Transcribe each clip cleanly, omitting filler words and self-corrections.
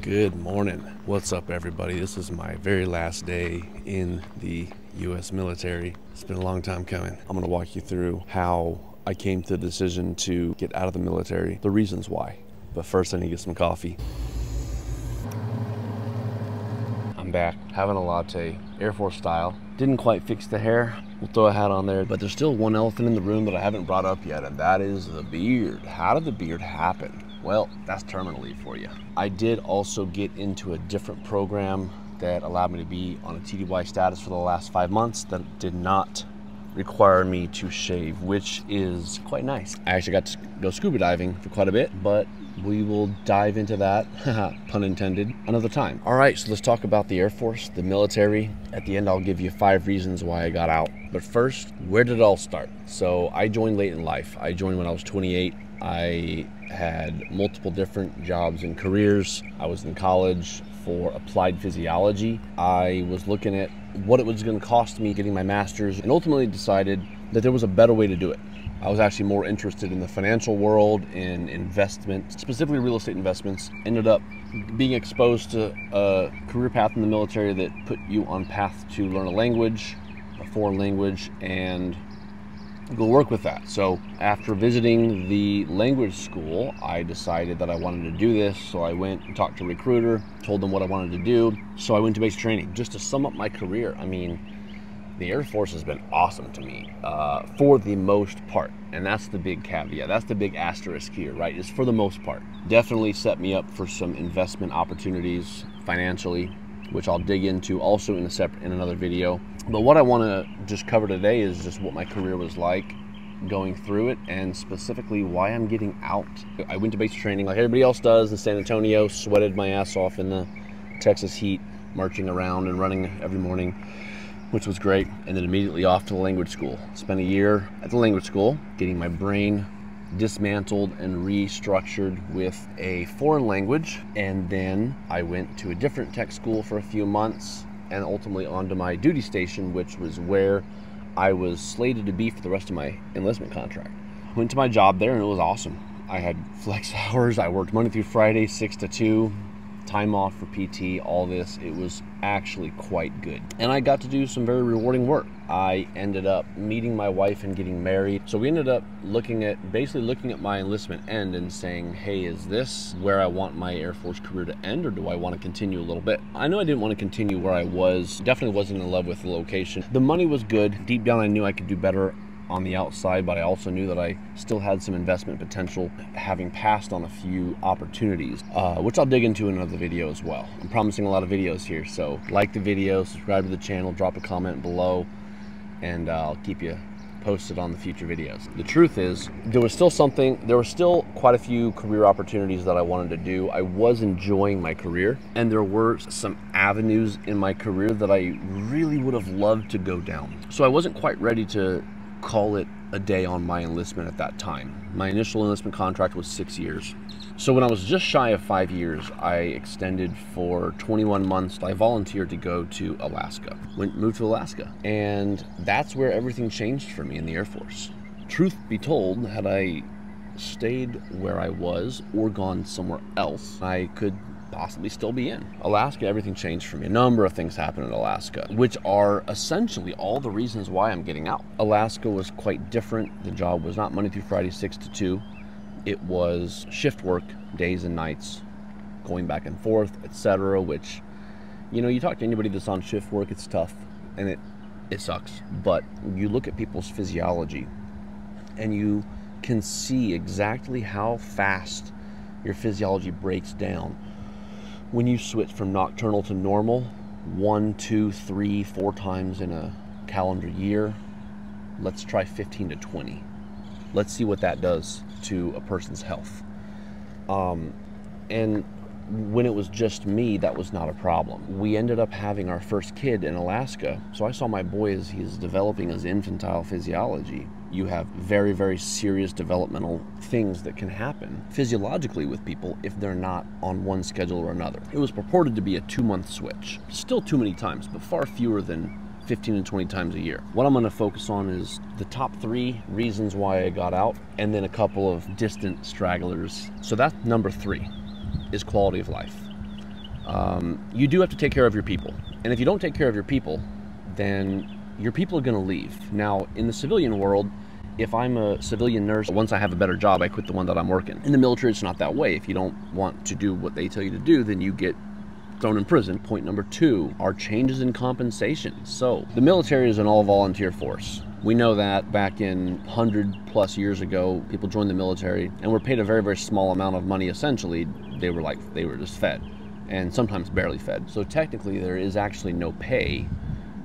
Good morning. What's up, everybody? This is my very last day in the U.S. military. It's been a long time coming. I'm going to walk you through how I came to the decision to get out of the military, the reasons why. But first, I need to get some coffee. I'm back, having a latte, Air Force style. Didn't quite fix the hair. We'll throw a hat on there, but there's still one elephant in the room that I haven't brought up yet, and that is the beard. How did the beard happen? Well, that's terminal leave for you. I did also get into a different program that allowed me to be on a TDY status for the last 5 months that did not require me to shave, which is quite nice. I actually got to go scuba diving for quite a bit, but we will dive into that, pun intended, another time. All right, so let's talk about the Air Force, the military. At the end, I'll give you 5 reasons why I got out. But first, where did it all start? So I joined late in life. I joined when I was 28. I had multiple different jobs and careers. I was in college for applied physiology. I was looking at what it was going to cost me getting my master's and ultimately decided that there was a better way to do it. I was actually more interested in the financial world, in investment, specifically real estate investments. Ended up being exposed to a career path in the military that put you on path to learn a language, a foreign language, and go work with that. So after visiting the language school, I decided that I wanted to do this. So I went and talked to a recruiter, told them what I wanted to do. So I went to basic training. Just to sum up my career, I mean, the Air Force has been awesome to me for the most part. And that's the big caveat. That's the big asterisk here, right? Is for the most part. Definitely set me up for some investment opportunities financially, which I'll dig into also in another video. But what I want to just cover today is just what my career was like going through it, and specifically why I'm getting out. I went to basic training like everybody else does in San Antonio, sweated my ass off in the Texas heat, marching around and running every morning, which was great. And then immediately off to the language school. Spent a year at the language school getting my brain dismantled and restructured with a foreign language. And then I went to a different tech school for a few months and ultimately onto my duty station, which was where I was slated to be for the rest of my enlistment contract. Went to my job there and it was awesome. I had flex hours. I worked Monday through Friday, 6 to 2, time off for PT, all this. It was actually quite good. And I got to do some very rewarding work. I ended up meeting my wife and getting married. So we ended up basically looking at my enlistment end and saying, hey, is this where I want my Air Force career to end, or do I want to continue a little bit? I know I didn't want to continue where I was. Definitely wasn't in love with the location. The money was good. Deep down, I knew I could do better on the outside, but I also knew that I still had some investment potential, having passed on a few opportunities, which I'll dig into in another video as well. I'm promising a lot of videos here, so like the video, subscribe to the channel, drop a comment below, and I'll keep you posted on the future videos. The truth is, there were still quite a few career opportunities that I wanted to do. I was enjoying my career, and there were some avenues in my career that I really would have loved to go down. So I wasn't quite ready to call it a day on my enlistment at that time. My initial enlistment contract was 6 years. So when I was just shy of 5 years, I extended for 21 months. I volunteered to go to Alaska, moved to Alaska. And that's where everything changed for me in the Air Force. Truth be told, had I stayed where I was or gone somewhere else, I could possibly still be in Alaska. Everything changed for me. A number of things happened in Alaska, which are essentially all the reasons why I'm getting out. Alaska was quite different. The job was not Monday through Friday, 6 to 2. It was shift work, days and nights, going back and forth, etc. Which, you talk to anybody that's on shift work, it's tough and it sucks. But you look at people's physiology and you can see exactly how fast your physiology breaks down when you switch from nocturnal to normal 1, 2, 3, 4 times in a calendar year. Let's try 15 to 20. Let's see what that does to a person's health. And when it was just me, that was not a problem. We ended up having our first kid in Alaska. So I saw my boy as he's developing his infantile physiology. You have very, very serious developmental things that can happen physiologically with people if they're not on one schedule or another. It was purported to be a 2-month switch. Still too many times, but far fewer than 15 and 20 times a year. What I'm going to focus on is the top 3 reasons why I got out, and then a couple of distant stragglers. So that's number 3, is quality of life. you do have to take care of your people. And if you don't take care of your people, then your people are going to leave. Now, in the civilian world, if I'm a civilian nurse, once I have a better job, I quit the one that I'm working. In the military, it's not that way. If you don't want to do what they tell you to do, then you get thrown in prison. Point number 2 are changes in compensation. So the military is an all-volunteer force. We know that back in 100+ years ago, people joined the military and were paid a very, very small amount of money. Essentially, they were just fed, and sometimes barely fed. So technically, there is actually no pay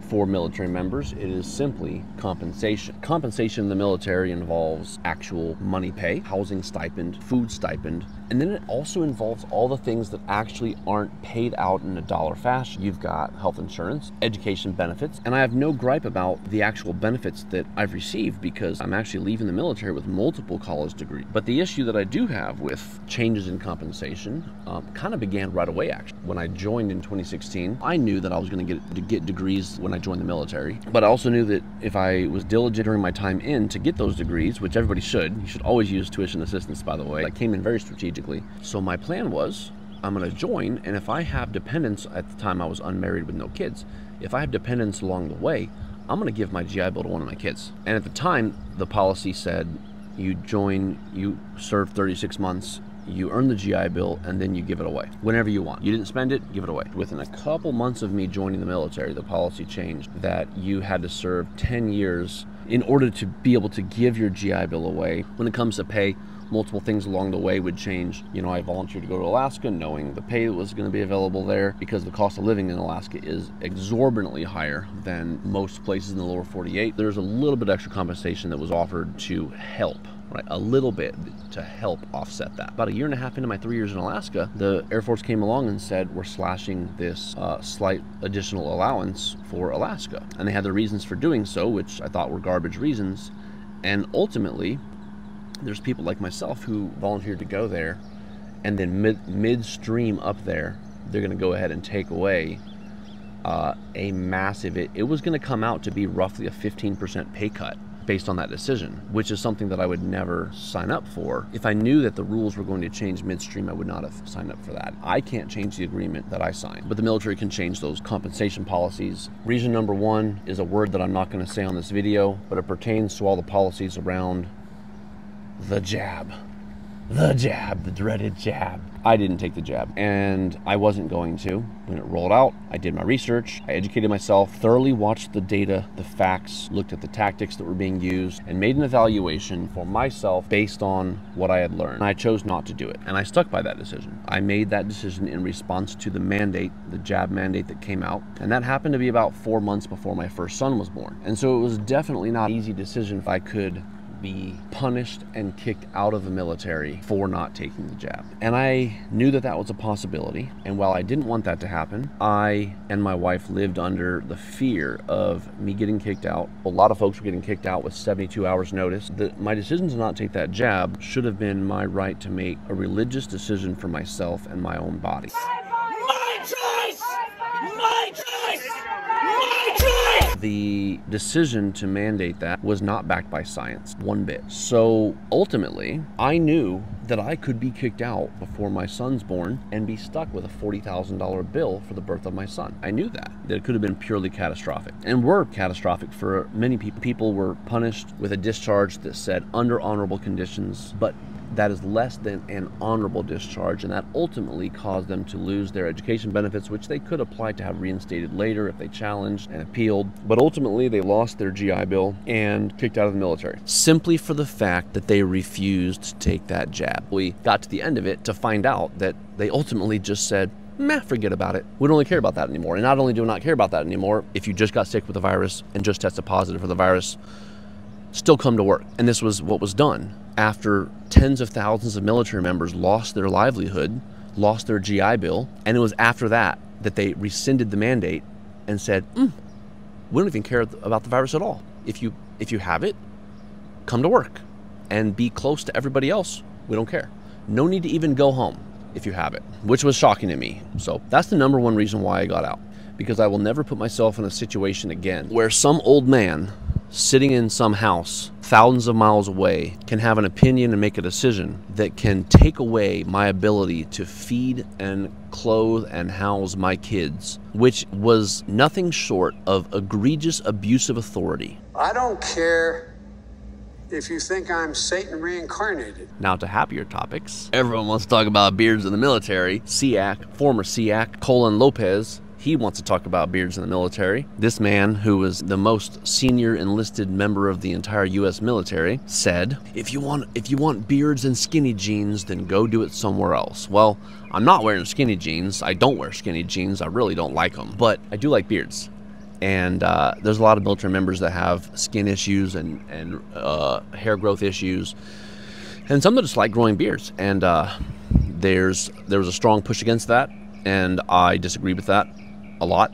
for military members. It is simply compensation. Compensation in the military involves actual money pay, housing stipend, food stipend, and then it also involves all the things that actually aren't paid out in a dollar fashion. You've got health insurance, education benefits, and I have no gripe about the actual benefits that I've received because I'm actually leaving the military with multiple college degrees. But the issue that I do have with changes in compensation kind of began right away, actually. When I joined in 2016, I knew that I was going to get degrees when I joined the military, but I also knew that if I was diligent during my time in to get those degrees, which everybody should, you should always use tuition assistance, by the way. I came in very strategically. So my plan was, I'm going to join, and if I have dependents, at the time I was unmarried with no kids, if I have dependents along the way, I'm going to give my GI Bill to one of my kids. And at the time, the policy said, you join, you serve 36 months, you earn the GI Bill, and then you give it away whenever you want. You didn't spend it, give it away. Within a couple months of me joining the military, the policy changed that you had to serve 10 years in order to be able to give your GI Bill away. When it comes to pay, multiple things along the way would change. You know, I volunteered to go to Alaska knowing the pay was going to be available there because the cost of living in Alaska is exorbitantly higher than most places in the lower 48. There's a little bit extra compensation that was offered to help, right? A little bit to help offset that. About a year and a half into my 3 years in Alaska, the Air Force came along and said, we're slashing this slight additional allowance for Alaska. And they had their reasons for doing so, which I thought were garbage reasons. And ultimately, there's people like myself who volunteered to go there, and then midstream up there, they're going to go ahead and take away a massive, it was going to come out to be roughly a 15% pay cut based on that decision, which is something that I would never sign up for. If I knew that the rules were going to change midstream, I would not have signed up for that. I can't change the agreement that I signed, but the military can change those compensation policies. Reason number 1 is a word that I'm not going to say on this video, but it pertains to all the policies around the jab. The jab, the dreaded jab. I didn't take the jab, and I wasn't going to. When it rolled out, I did my research, I educated myself, thoroughly watched the data, the facts, looked at the tactics that were being used, and made an evaluation for myself based on what I had learned. And I chose not to do it, and I stuck by that decision. I made that decision in response to the mandate, the jab mandate that came out, and that happened to be about 4 months before my first son was born. And so it was definitely not an easy decision if I could be punished and kicked out of the military for not taking the jab. And I knew that that was a possibility. And while I didn't want that to happen, I and my wife lived under the fear of me getting kicked out. A lot of folks were getting kicked out with 72 hours notice. My decision to not take that jab should have been my right to make a religious decision for myself and my own body. My choice! My choice! My choice! The decision to mandate that was not backed by science, one bit. So ultimately, I knew that I could be kicked out before my son's born and be stuck with a $40,000 bill for the birth of my son. I knew that it could have been purely catastrophic, and were catastrophic for many people. People were punished with a discharge that said under honorable conditions, but that is less than an honorable discharge, and that ultimately caused them to lose their education benefits, which they could apply to have reinstated later if they challenged and appealed. But ultimately, they lost their GI Bill and kicked out of the military, simply for the fact that they refused to take that jab. We got to the end of it to find out that they ultimately just said, meh, forget about it. We don't really care about that anymore. And not only do we not care about that anymore, if you just got sick with the virus and just tested positive for the virus, still come to work. And this was what was done after tens of thousands of military members lost their livelihood, lost their GI Bill, and it was after that that they rescinded the mandate and said, we don't even care about the virus at all. If you have it, come to work and be close to everybody else. We don't care. No need to even go home if you have it, which was shocking to me. So that's the number one reason why I got out, because I will never put myself in a situation again where some old man sitting in some house thousands of miles away can have an opinion and make a decision that can take away my ability to feed and clothe and house my kids, which was nothing short of egregious abuse of authority. I don't care if you think I'm Satan reincarnated. Now to happier topics. Everyone wants to talk about beards in the military. SEAC, former SEAC, Colin Lopez, he wants to talk about beards in the military. This man, who was the most senior enlisted member of the entire U.S. military, said, if you want beards and skinny jeans, then go do it somewhere else. Well, I'm not wearing skinny jeans. I don't wear skinny jeans. I really don't like them. But I do like beards. And there's a lot of military members that have skin issues and hair growth issues, and some that just like growing beards. And there was a strong push against that, and I disagree with that a lot.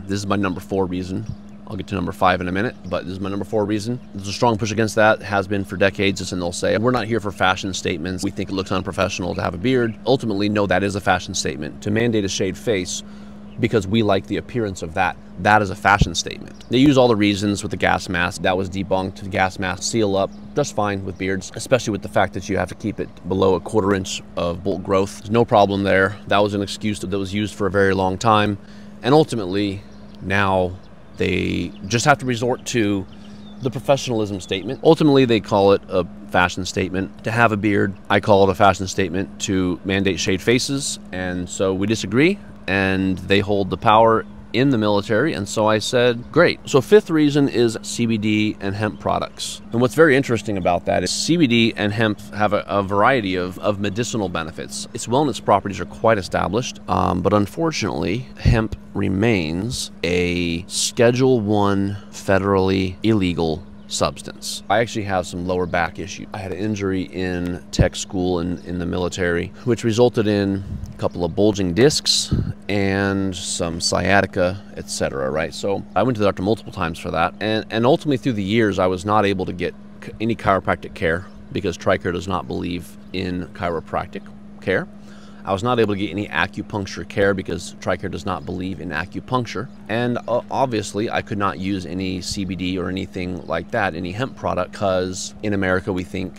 This is my number 4 reason. I'll get to number 5 in a minute, but this is my number 4 reason. There's a strong push against that, has been for decades, and they'll say, we're not here for fashion statements. We think it looks unprofessional to have a beard. Ultimately, no, that is a fashion statement. To mandate a shaved face because we like the appearance of that, that is a fashion statement. They use all the reasons with the gas mask. That was debunked. The gas mask seal up just fine with beards, especially with the fact that you have to keep it below 1/4 inch of bolt growth. There's no problem there. That was an excuse that was used for a very long time. And ultimately, now they just have to resort to the professionalism statement. Ultimately, they call it a fashion statement to have a beard. I call it a fashion statement to mandate shaved faces. And so we disagree, and they hold the power in the military, and so I said, great. So 5th reason is CBD and hemp products. And what's very interesting about that is CBD and hemp have a variety of medicinal benefits. Its wellness properties are quite established, but unfortunately, hemp remains a Schedule I federally illegal substance. I actually have some lower back issues. I had an injury in tech school in the military, which resulted in a couple of bulging discs and some sciatica, etc. Right? So I went to the doctor multiple times for that, and ultimately through the years I was not able to get any chiropractic care because TRICARE does not believe in chiropractic care. I was not able to get any acupuncture care because TRICARE does not believe in acupuncture. And obviously, I could not use any CBD or anything like that, any hemp product, because in America we think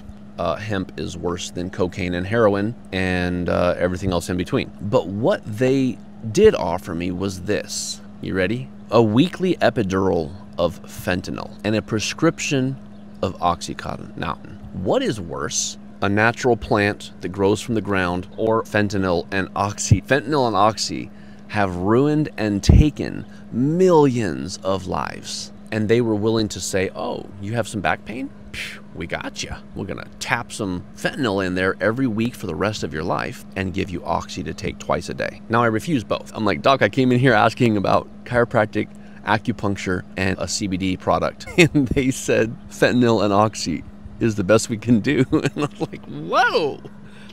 hemp is worse than cocaine and heroin and everything else in between. But what they did offer me was this. You ready? A weekly epidural of fentanyl and a prescription of Oxycontin. Now, what is worse? A natural plant that grows from the ground, or fentanyl and oxy. Fentanyl and oxy have ruined and taken millions of lives. And they were willing to say, oh, you have some back pain? Phew, we got you. We're going to tap some fentanyl in there every week for the rest of your life and give you oxy to take twice a day. Now, I refuse both. I'm like, Doc, I came in here asking about chiropractic, acupuncture, and a CBD product. And they said fentanyl and oxy is the best we can do. And I'm like, whoa,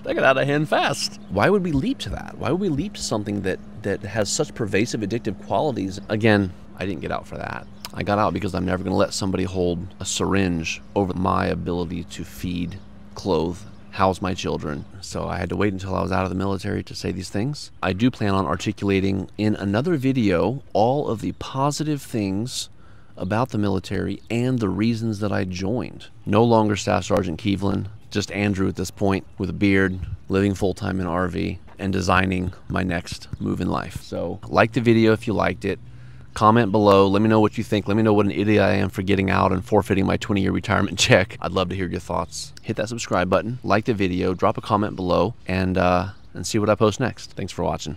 that got out of hand fast. Why would we leap to that? Why would we leap to something that has such pervasive addictive qualities? Again, I didn't get out for that. I got out because I'm never gonna let somebody hold a syringe over my ability to feed, clothe, house my children. So I had to wait until I was out of the military to say these things. I do plan on articulating in another video all of the positive things about the military and the reasons that I joined. No longer Staff Sergeant Keevlin, just Andrew at this point with a beard, living full-time in RV, and designing my next move in life. So like the video if you liked it. Comment below. Let me know what you think. Let me know what an idiot I am for getting out and forfeiting my 20-year retirement check. I'd love to hear your thoughts. Hit that subscribe button, like the video, drop a comment below, and see what I post next. Thanks for watching.